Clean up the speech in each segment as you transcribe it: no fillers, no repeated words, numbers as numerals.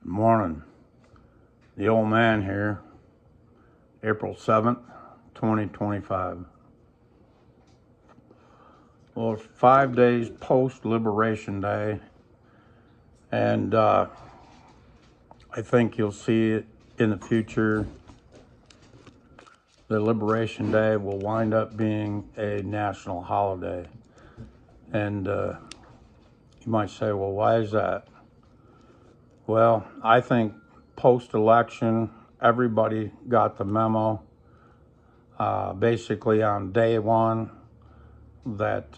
Morning. The old man here, April 7th, 2025. Well, it's 5 days post-Liberation Day, and I think you'll see it in the future. The Liberation Day will wind up being a national holiday. And you might say, well, why is that? Well, I think post-election, everybody got the memo basically on day one that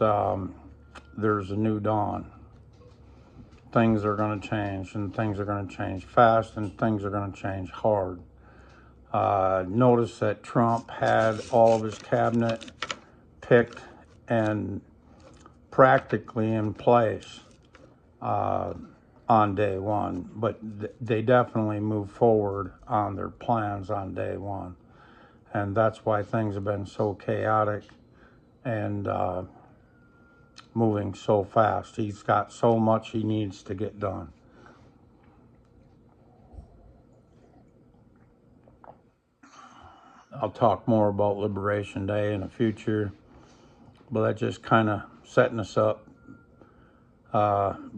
there's a new dawn. Things are going to change, and things are going to change fast, and things are going to change hard. Notice that Trump had all of his cabinet picked and practically in place on day one, but they definitely moved forward on their plans on day one. And that's why things have been so chaotic and moving so fast. He's got so much he needs to get done. I'll talk more about Liberation Day in the future, but that's just kind of setting us up,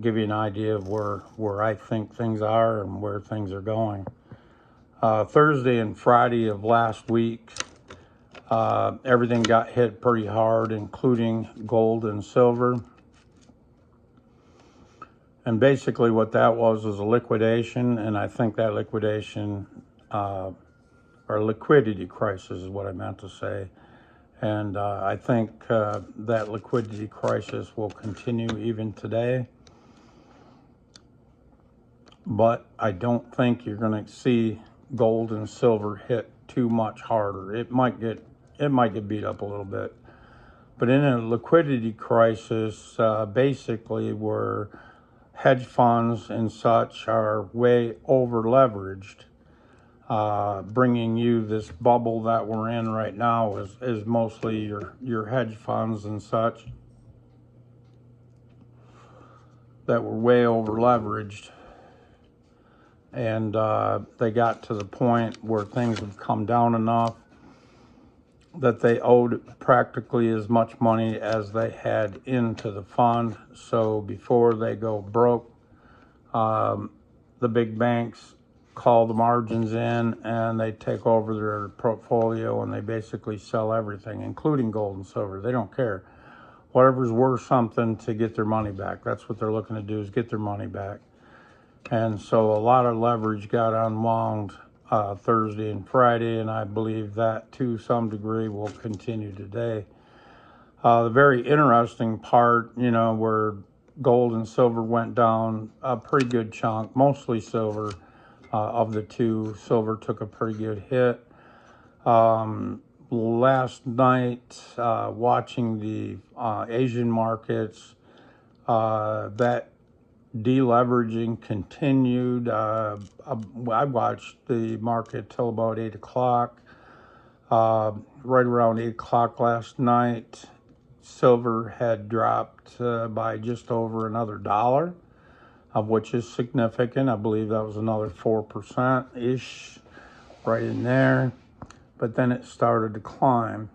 give you an idea of where I think things are and where things are going. Thursday and Friday of last week, everything got hit pretty hard, including gold and silver. And basically what that was a liquidation, and I think that liquidation, or liquidity crisis is what I meant to say. And I think that liquidity crisis will continue even today. But I don't think you're going to see gold and silver hit too much harder. It might get beat up a little bit. But in a liquidity crisis, basically where hedge funds and such are way over leveraged, bringing you this bubble that we're in right now is mostly your hedge funds and such that were way over leveraged. And they got to the point where things have come down enough that they owed practically as much money as they had into the fund. So before they go broke, the big banks call the margins in and they take over their portfolio and they basically sell everything, including gold and silver. They don't care. Whatever's worth something to get their money back. That's what they're looking to do, is get their money back. And so a lot of leverage got unwound Thursday and Friday, and I believe that to some degree will continue today. The very interesting part, where gold and silver went down a pretty good chunk, mostly silver. Of the two, silver took a pretty good hit. Last night, watching the Asian markets, that deleveraging continued. I watched the market till about 8 o'clock. Right around 8 o'clock last night, silver had dropped by just over another $1, of which is significant. I believe that was another 4%-ish right in there. But then it started to climb.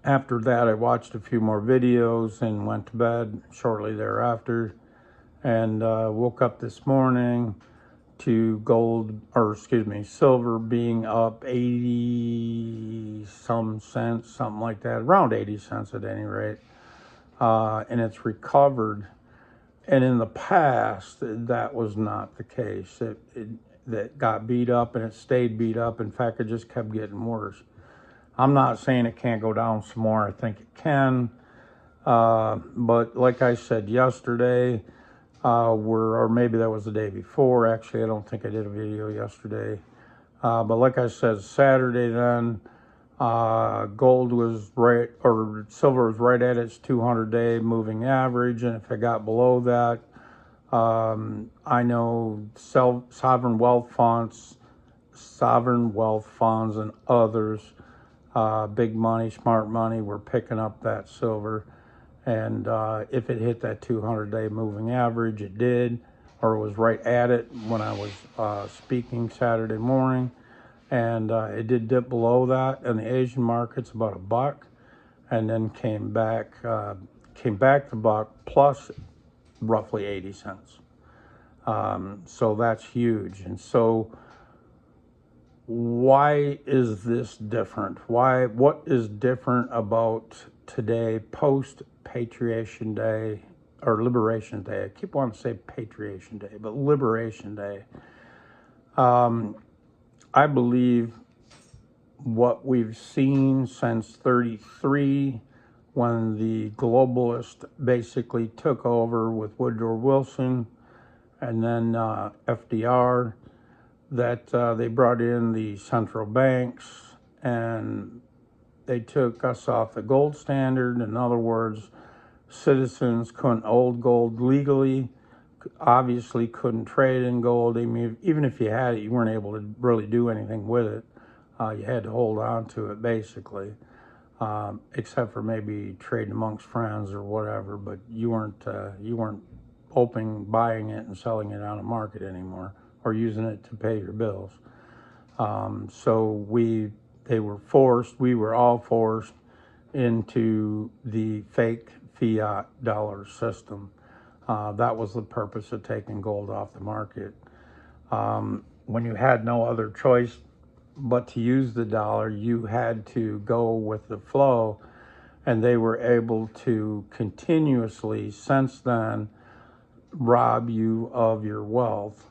After that, I watched a few more videos and went to bed shortly thereafter, and woke up this morning to silver being up 80 some cents, something like that, around 80 cents at any rate. And it's recovered. And in the past, that was not the case. That got beat up and it stayed beat up. In fact, it just kept getting worse. I'm not saying it can't go down some more. I think it can. But like I said yesterday, or maybe that was the day before. Actually, I don't think I did a video yesterday. But like I said, Saturday then, gold was right, or silver was right at its 200-day moving average. And if it got below that, I know sovereign wealth funds and others, big money, smart money, were picking up that silver. And if it hit that 200-day moving average, it did. or was right at it when I was speaking Saturday morning. And it did dip below that in the Asian markets about $1, and then came back to buck plus roughly 80 cents. So that's huge. And so why is this different? What is different about today post Patriation Day or Liberation Day? I keep wanting to say Patriation Day, but Liberation Day. I believe what we've seen since 33, when the globalists basically took over with Woodrow Wilson and then FDR, that they brought in the central banks and they took us off the gold standard. In other words, citizens couldn't hold gold legally, obviously couldn't trade in gold. I mean, even if you had it, you weren't able to really do anything with it. You had to hold on to it basically, except for maybe trading amongst friends or whatever. But you weren't buying it and selling it on the market anymore, or using it to pay your bills. So we were all forced into the fake fiat dollar system. That was the purpose of taking gold off the market. When you had no other choice but to use the dollar, you had to go with the flow, and they were able to continuously, since then, rob you of your wealth.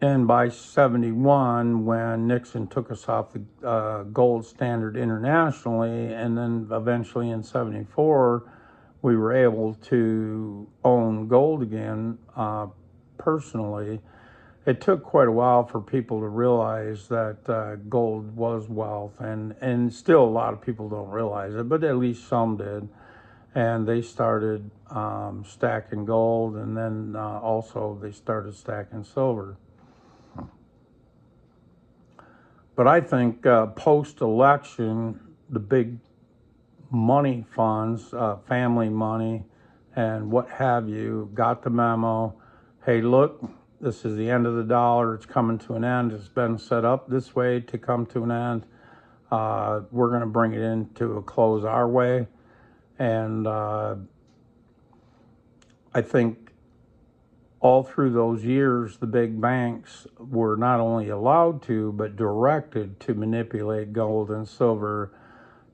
And by 71, when Nixon took us off the gold standard internationally, and then eventually in 74, we were able to own gold again personally. It took quite a while for people to realize that gold was wealth, and still a lot of people don't realize it, but at least some did. And they started stacking gold, and then also they started stacking silver. But I think post-election, the big money funds, family money, and what have you, got the memo. Hey, look, this is the end of the dollar. It's coming to an end. It's been set up this way to come to an end. We're going to bring it into a close our way. And I think all through those years, the big banks were not only allowed to, but directed to manipulate gold and silver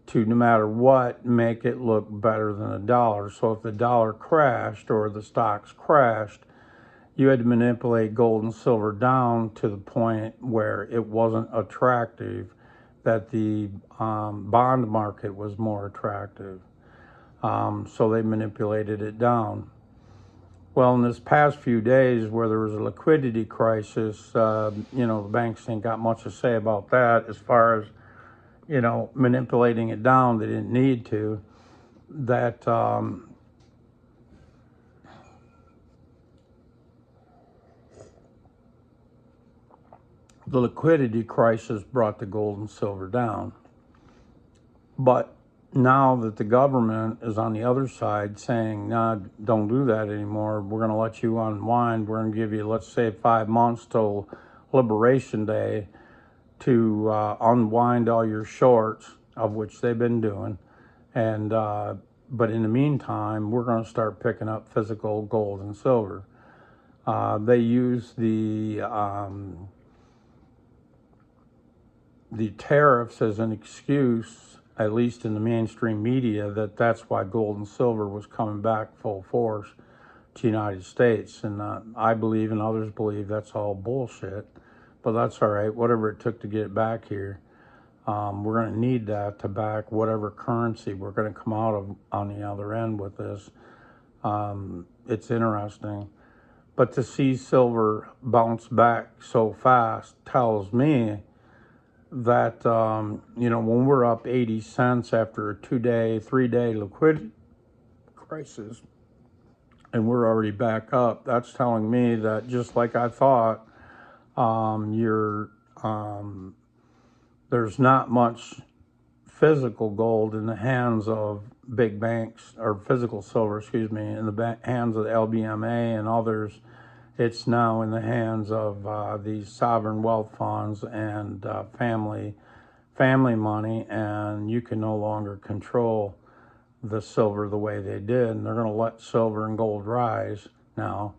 to, no matter what, make it look better than a dollar. So if the dollar crashed or the stocks crashed, you had to manipulate gold and silver down to the point where it wasn't attractive, that the bond market was more attractive. So they manipulated it down. Well, in this past few days where there was a liquidity crisis, the banks ain't got much to say about that as far as, manipulating it down. They didn't need to. That the liquidity crisis brought the gold and silver down. But now that the government is on the other side saying, nah, don't do that anymore, we're going to let you unwind. We're going to give you, let's say, 5 months till Liberation Day to unwind all your shorts, of which they've been doing. And but in the meantime, we're going to start picking up physical gold and silver. They use the tariffs as an excuse, at least in the mainstream media, that's why gold and silver was coming back full force to the United States. And I believe, and others believe, that's all bullshit. But that's all right, whatever it took to get it back here. We're going to need that to back whatever currency we're going to come out of on the other end with this. It's interesting. But to see silver bounce back so fast tells me that, when we're up 80 cents after a 2-day, 3-day liquidity crisis, and we're already back up, that's telling me that, just like I thought, there's not much physical gold in the hands of big banks, or physical silver, excuse me, in the hands of the LBMA and others. It's now in the hands of these sovereign wealth funds and family money, and you can no longer control the silver the way they did, and they're going to let silver and gold rise now.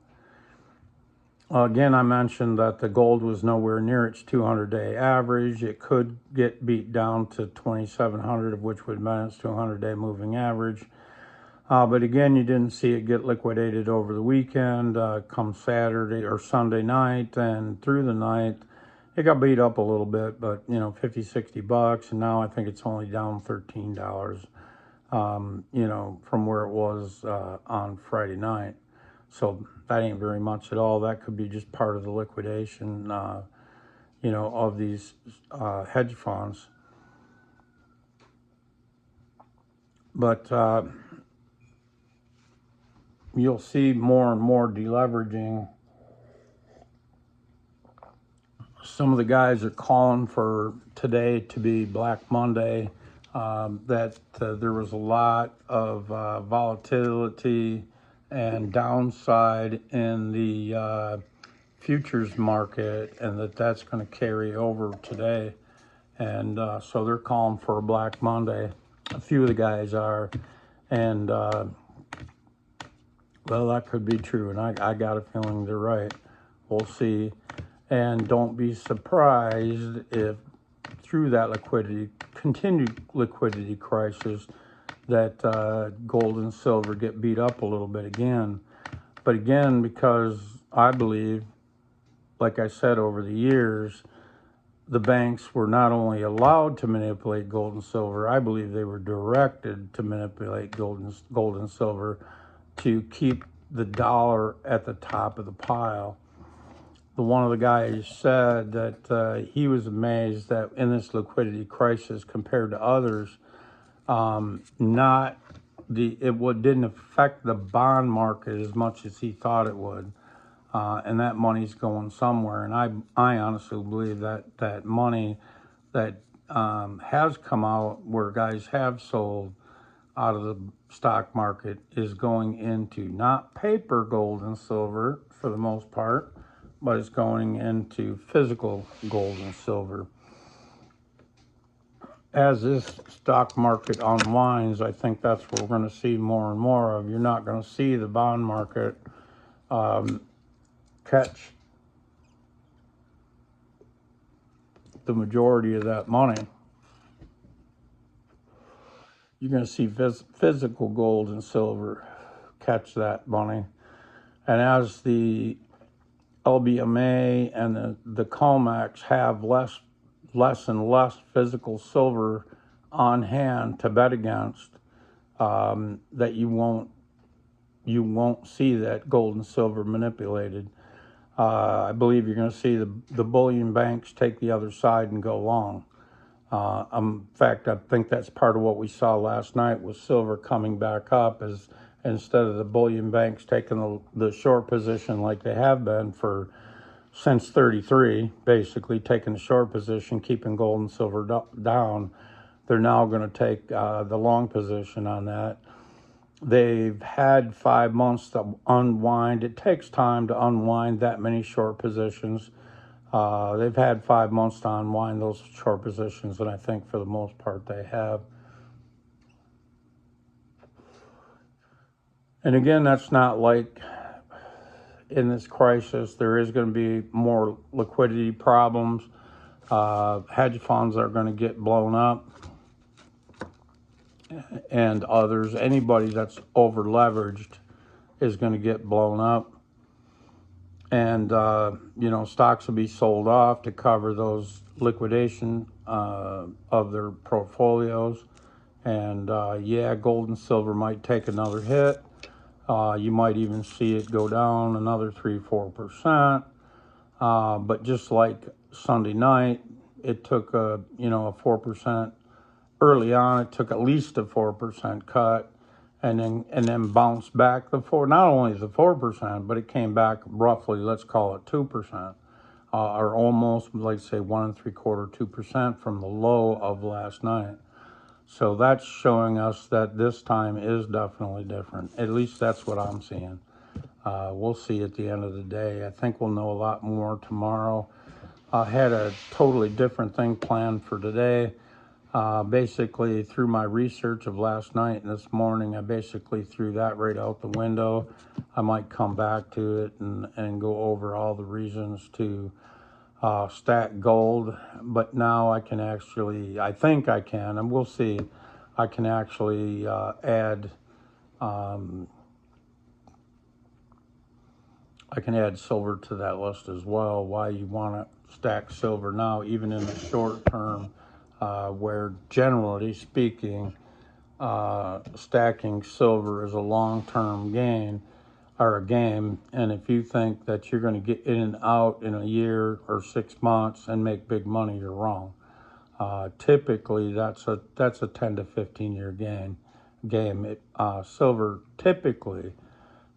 Again, I mentioned that the gold was nowhere near its 200-day average. It could get beat down to 2,700, of which would mean its 200-day moving average. But again, you didn't see it get liquidated over the weekend. Come Saturday or Sunday night and through the night, it got beat up a little bit, but 50, 60 bucks, and now I think it's only down $13. From where it was on Friday night. So that ain't very much at all. That could be just part of the liquidation, of these hedge funds. But you'll see more and more deleveraging. Some of the guys are calling for today to be Black Monday. That there was a lot of volatility and downside in the futures market, and that's going to carry over today. And so they're calling for a Black Monday. A few of the guys are, and well, that could be true, and I got a feeling they're right. We'll see. And don't be surprised if through that continued liquidity crisis, that gold and silver get beat up a little bit again. But again, because I believe, like I said, over the years, the banks were not only allowed to manipulate gold and silver, I believe they were directed to manipulate gold and silver to keep the dollar at the top of the pile. One of the guys said that he was amazed that in this liquidity crisis, compared to others, it didn't affect the bond market as much as he thought it would, and that money's going somewhere. And I honestly believe that money that has come out where guys have sold out of the stock market is going into not paper gold and silver for the most part, but it's going into physical gold and silver. As this stock market unwinds, I think that's what we're going to see more and more of. You're not going to see the bond market catch the majority of that money. You're going to see physical gold and silver catch that money. And as the LBMA and the COMEX have less and less physical silver on hand to bet against, that you won't see that gold and silver manipulated. I believe you're going to see the bullion banks take the other side and go long. In fact, I think that's part of what we saw last night was silver coming back up, as instead of the bullion banks taking the short position like they have been since 33, basically taking the short position, keeping gold and silver down. They're now going to take the long position on that. They've had 5 months to unwind. It takes time to unwind that many short positions. They've had 5 months to unwind those short positions, and I think for the most part they have. And again, that's not like in this crisis, there is going to be more liquidity problems. Hedge funds are going to get blown up, and others, anybody that's over leveraged is going to get blown up. And, stocks will be sold off to cover those liquidation of their portfolios. And gold and silver might take another hit. You might even see it go down another 3-4%. But just like Sunday night, it took a 4%. Early on, it took at least a 4% cut, and then bounced back not only the 4%, but it came back roughly, let's call it 2%, or almost, like say 1 3/4, 2% from the low of last night. So that's showing us that this time is definitely different. At least that's what I'm seeing. We'll see at the end of the day. I think we'll know a lot more tomorrow. I had a totally different thing planned for today. Basically, through my research of last night and this morning, I basically threw that right out the window. I might come back to it and go over all the reasons to stack gold, but now I can actually, I think I can, and we'll see, I can actually add silver to that list as well. Why you want to stack silver now, even in the short term, where generally speaking, stacking silver is a long-term gain or a game. And if you think that you're going to get in and out in a year or 6 months and make big money, you're wrong. Typically, that's a 10 to 15 year game. Silver typically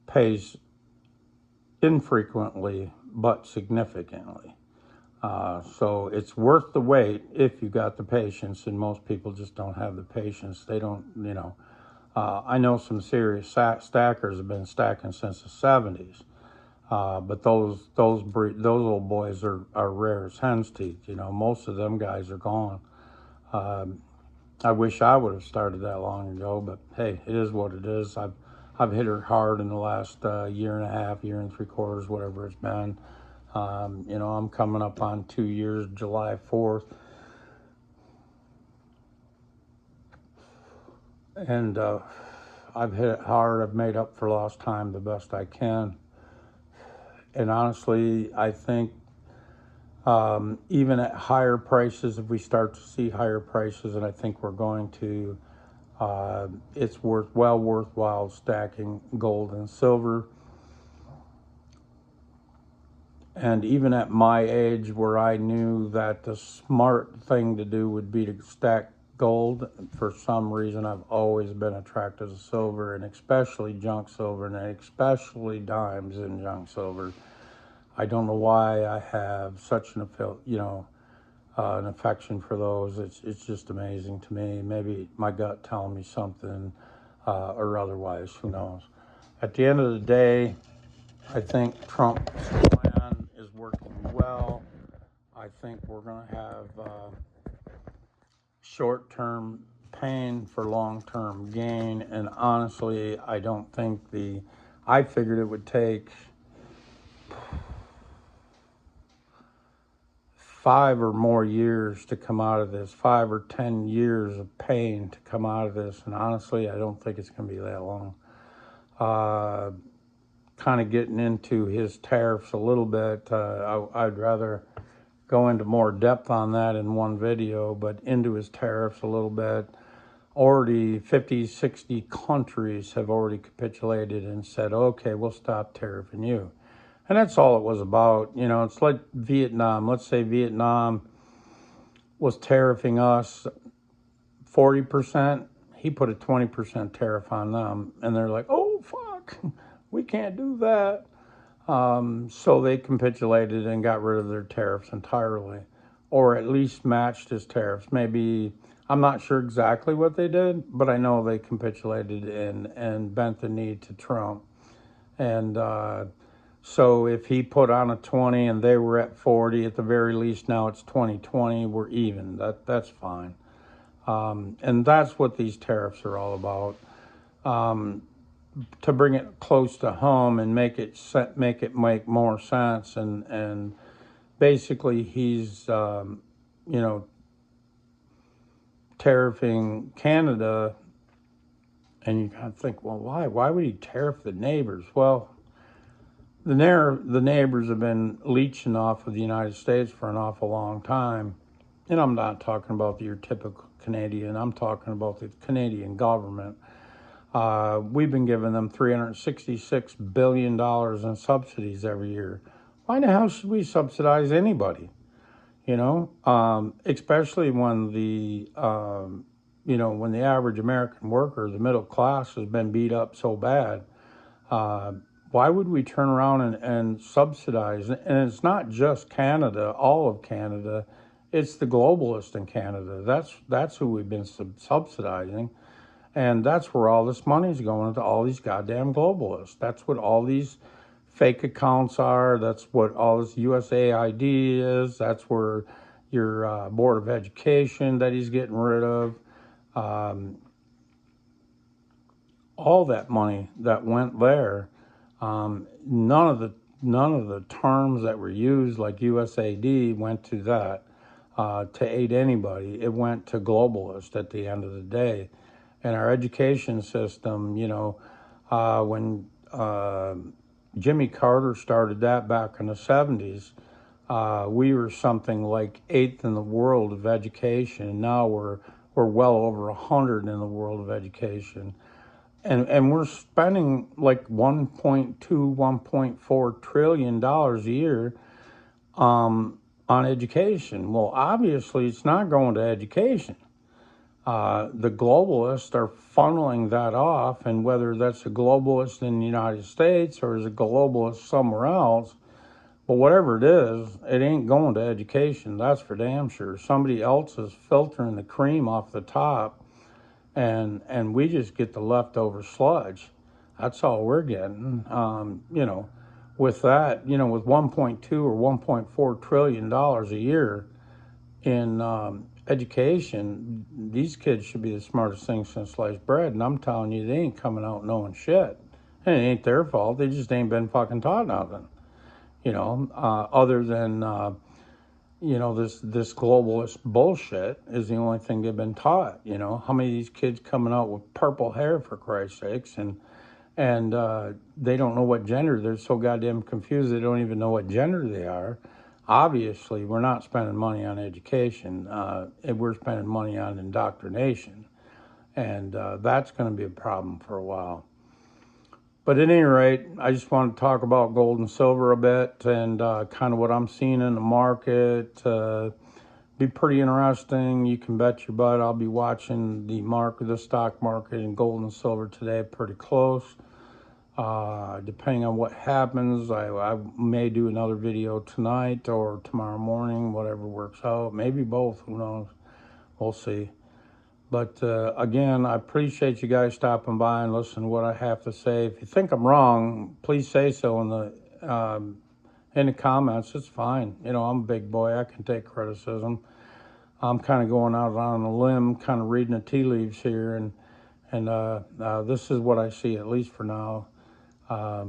pays infrequently but significantly. So it's worth the wait if you got the patience, and most people just don't have the patience. They don't, I know some serious stackers have been stacking since the 70s, but those old boys are rare as hen's teeth. Most of them guys are gone. I wish I would have started that long ago, but hey, it is what it is. I've hit her hard in the last year and a half, year and 3/4, whatever it's been. I'm coming up on 2 years, July 4th. And I've hit it hard. I've made up for lost time the best I can. And honestly, I think even at higher prices, if we start to see higher prices, and I think we're going to, it's worthwhile stacking gold and silver. And even at my age, where I knew that the smart thing to do would be to stack gold, for some reason I've always been attracted to silver, and especially junk silver, and especially dimes in junk silver. I don't know why I have such an affection for those. It's just amazing to me. Maybe my gut telling me something, or otherwise, who knows. At the end of the day, I think Trump's plan is working well. I think we're going to have short-term pain for long-term gain. And honestly, I don't think I figured it would take 5 or more years to come out of this, 5 or 10 years of pain to come out of this. And honestly, I don't think it's going to be that long. Kind of getting into his tariffs a little bit. I'd rather go into more depth on that in one video, but into his tariffs a little bit. Already 50, 60 countries have already capitulated and said, okay, we'll stop tariffing you. And that's all it was about. It's like Vietnam. Let's say Vietnam was tariffing us 40%. He put a 20% tariff on them. And they're like, oh, fuck, we can't do that. So they capitulated and got rid of their tariffs entirely, or at least matched his tariffs. Maybe, I'm not sure exactly what they did, but I know they capitulated and bent the knee to Trump. And so if he put on a 20 and they were at 40, at the very least now it's 20-20, we're even. That's fine. And that's what these tariffs are all about. To bring it close to home and make it make more sense, and basically he's tariffing Canada, and you kind of think, well, why would he tariff the neighbors? Well, the neighbors have been leeching off of the United States for an awful long time, and I'm not talking about your typical Canadian. I'm talking about the Canadian government. We've been giving them $366 billion in subsidies every year. Why the hell should we subsidize anybody? Especially when when the average American worker, the middle class, has been beat up so bad. Why would we turn around and subsidize? And it's not just Canada, all of Canada It's the globalists in Canada. That's who we've been subsidizing. And that's where all this money's going, to all these goddamn globalists. That's what all these fake accounts are. That's what all this USAID is. That's where your Board of Education that he's getting rid of. All that money that went there, none of the terms that were used, like USAID, went to that to aid anybody. It went to globalists at the end of the day. And our education system, when Jimmy Carter started that back in the 70s, we were something like 8th in the world of education. And now we're well over 100 in the world of education. And we're spending like $1.4 trillion a year on education. Well, obviously, it's not going to education. The globalists are funneling that off, and whether that's a globalist in the United States or is a globalist somewhere else, but whatever it is, it ain't going to education. That's for damn sure. Somebody else is filtering the cream off the top, and we just get the leftover sludge. That's all we're getting. With that, with 1.2 or 1.4 trillion dollars a year in education, these kids should be the smartest thing since sliced bread. And I'm telling you, they ain't coming out knowing shit. And it ain't their fault. They just ain't been fucking taught nothing. Other than this globalist bullshit is the only thing they've been taught. How many of these kids coming out with purple hair, for Christ's sakes, and they don't know what gender. They're so goddamn confused they don't even know what gender they are. Obviously, we're not spending money on education. We're spending money on indoctrination. And that's going to be a problem for a while. But at any rate, I just want to talk about gold and silver a bit and kind of what I'm seeing in the market. Be pretty interesting. You can bet your butt I'll be watching the stock market and gold and silver today pretty close. Depending on what happens, I may do another video tonight or tomorrow morning, whatever works out. Maybe both, who knows? We'll see. But again, I appreciate you guys stopping by and listening to what I have to say. If you think I'm wrong, please say so in the comments. It's fine. I'm a big boy. I can take criticism. I'm kind of going out on a limb, kind of reading the tea leaves here, and this is what I see, at least for now. I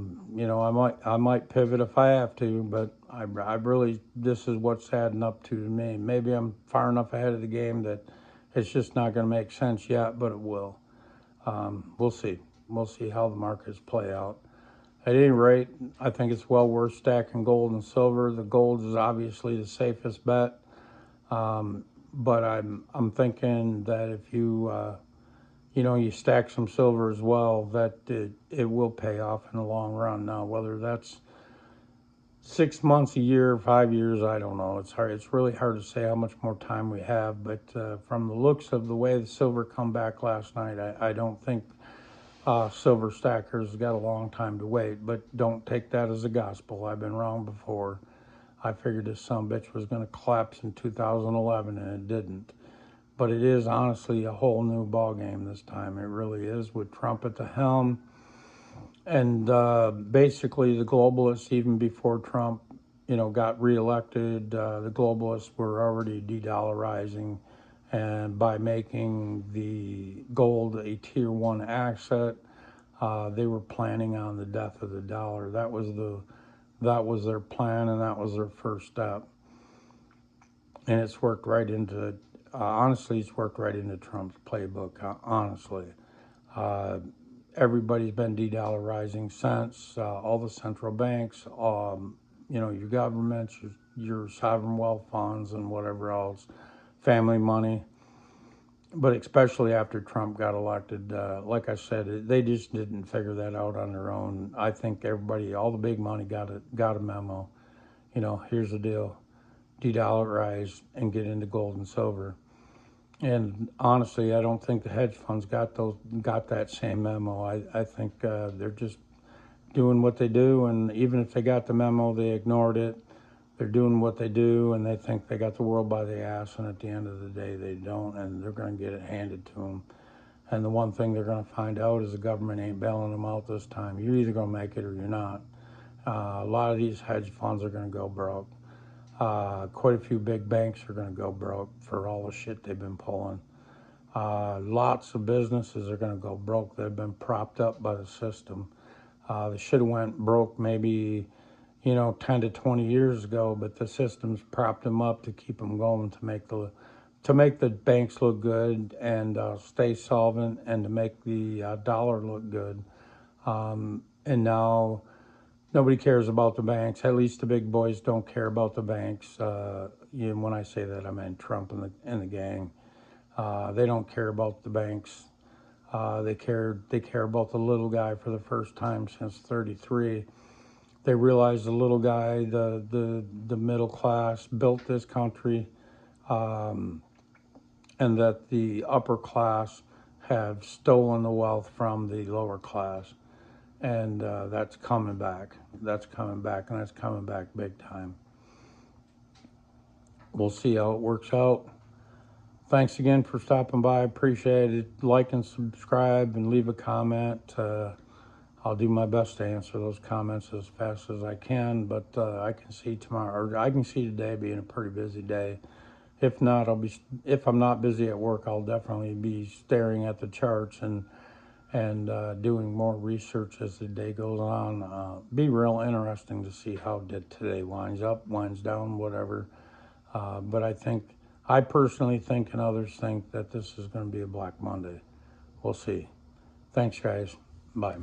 might pivot if I have to, but I really, this is what's adding up to me. Maybe I'm far enough ahead of the game that it's just not going to make sense yet, but it will. We'll see. We'll see how the markets play out. At any rate, I think it's well worth stacking gold and silver. The gold is obviously the safest bet, but I'm thinking that if you stack some silver as well, that it will pay off in the long run. Now, whether that's 6 months, a year, 5 years, I don't know. It's hard. It's really hard to say how much more time we have. But from the looks of the way the silver come back last night, I don't think silver stackers got a long time to wait. But don't take that as a gospel. I've been wrong before. I figured this sumbitch was going to collapse in 2011, and it didn't. But it is honestly a whole new ballgame this time. It really is, with Trump at the helm. And basically the globalists, even before Trump, got reelected, the globalists were already de-dollarizing, and by making the gold a tier 1 asset, they were planning on the death of the dollar. That was their plan, and that was their first step. And it's worked right into. Honestly, it's worked right into Trump's playbook, honestly. Everybody's been de-dollarizing since, all the central banks, your governments, your sovereign wealth funds, and whatever else, family money. But especially after Trump got elected, like I said, they just didn't figure that out on their own. I think everybody, all the big money got a memo. Here's the deal. De-dollarize and get into gold and silver. And honestly, I don't think the hedge funds got that same memo. I think they're just doing what they do, and even if they got the memo, they ignored it. They're doing what they do, and they think they got the world by the ass, and at the end of the day, they don't, and they're going to get it handed to them. And the one thing they're going to find out is the government ain't bailing them out this time. You're either going to make it or you're not. A lot of these hedge funds are going to go broke. Quite a few big banks are going to go broke for all the shit they've been pulling. Lots of businesses are going to go broke. They've been propped up by the system. They should have went broke maybe 10 to 20 years ago, but the system's propped them up to keep them going, to make the banks look good and stay solvent, and to make the dollar look good. And now nobody cares about the banks. At least the big boys don't care about the banks. When I say that, I mean Trump and the gang. They don't care about the banks. They care about the little guy for the first time since '33. They realize the little guy, the middle class, built this country, and that the upper class have stolen the wealth from the lower class. And that's coming back. That's coming back, and that's coming back big time. We'll see how it works out. Thanks again for stopping by. Appreciate it. Like and subscribe and leave a comment. I'll do my best to answer those comments as fast as I can, but I can see tomorrow, or I can see today being a pretty busy day. If not, if I'm not busy at work, I'll definitely be staring at the charts and doing more research as the day goes on. Be real interesting to see how today winds up, winds down, whatever. But I personally think, and others think, that this is going to be a Black Monday. We'll see. Thanks, guys. Bye.